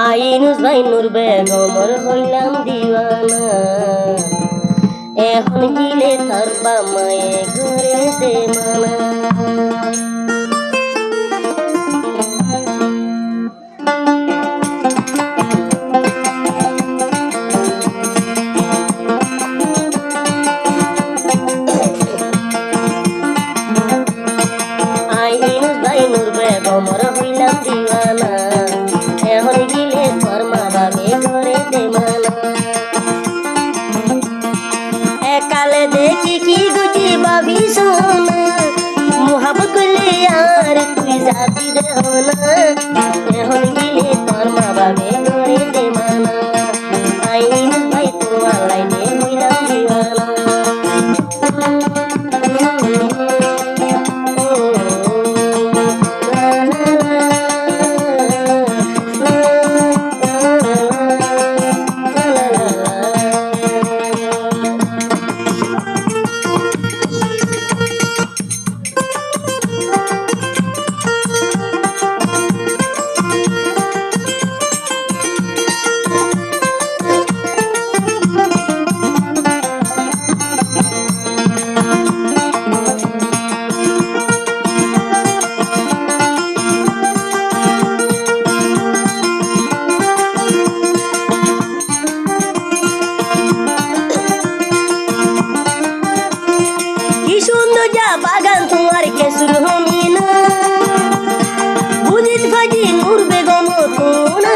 আইনুস ভাই নূর বেগমর হইলাম দিওয়ানা এখন গিলে তার বামায়ে ঘরে দে মানা আইনুস ভাই নূর বেগমর হইলাম দিওয়ানা এখন গিলে তোর মা বাবে ঘরে দে মানা একালে দেখি কি গুজি বাবি সোনা মুহাব্বত করলে আর তুই যাবি রে হোনা এখন গিলে তোর মা বাবে ঘরে দে মানা আইনুস ভাই তোমার লাইনে হইলাম দিওয়ানা বাগান তোমার কেসুর হমিনা বুঝিত ফাজি নূর বেগম কোনা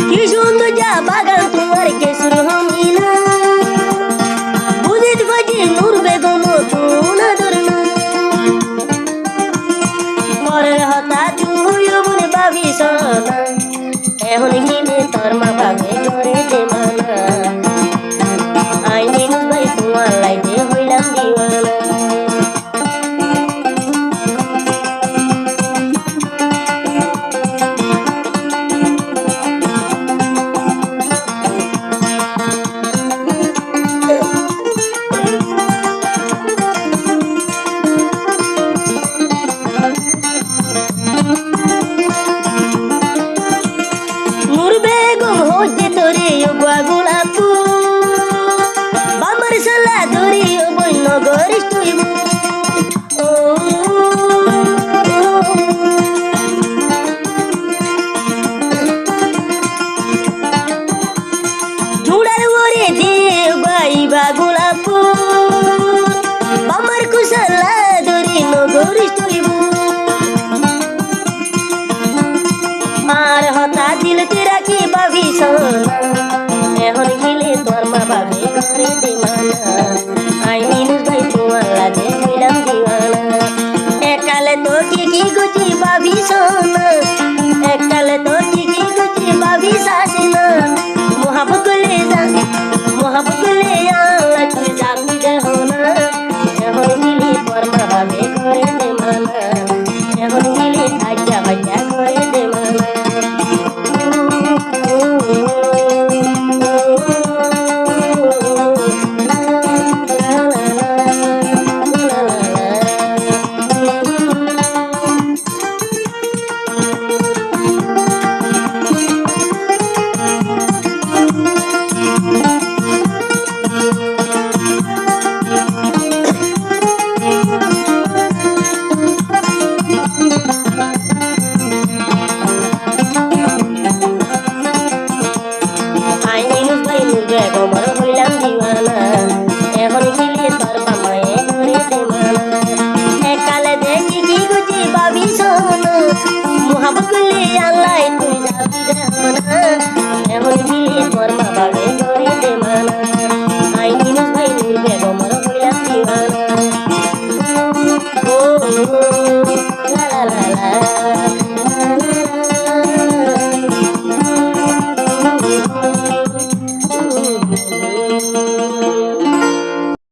কি সুন্দর যা বাগান তোমার কেসুর হমিনা বুঝিত ফাজি নূর বেগম কোনা ধরনা পরের হতা তুই মনে ভাবি সোনা এখন গিলে তোর মা বাবে ঘরে দে মানা আইনুস ভাই তোমার লাইনে হইলাম দিওয়ানা নূর বেগম হইতে তোরে গোলাপু বামর সালা ধরে বন্য গরিস তুইব জুড়ার ওরে দে বাইবা গোলাপু বামর কুশলা ধরে নগরিস তুইব আর হতা দিল তেরা কি ভাবি সোনা এখন গিলে তোর মা বাবে ঘরে দে মানা আইনুস ভাই তোমার লাগে হইলাম দিওয়ানা একালে তো কি গুজি ভাবি সোনা একালে তো কি গুজি ভাবি শাসিনা মোহাব্বত করলে আল্লাহ তুই যাবি রে হোনা এখন গিলে তোর মা বাবে ঘরে দে মানা এখন গিলে আজ্জা বাজ্জা ঘরে দে মানা বেগমর হইলাম দিওয়ানা এখন গিলে তোর বামায়ে ঘরে দে মানা একালে দেখি কি গুজি ভাবি সোনা মুহাব্বত করলে আল্লাহ তুই যাবি রে হোনা এখন গিলে তোর মা বাবে ঘরে দে মানা আইনুস ভাই নূর বেগমর হইলাম দিওয়ানা ও লা লা লা লা রে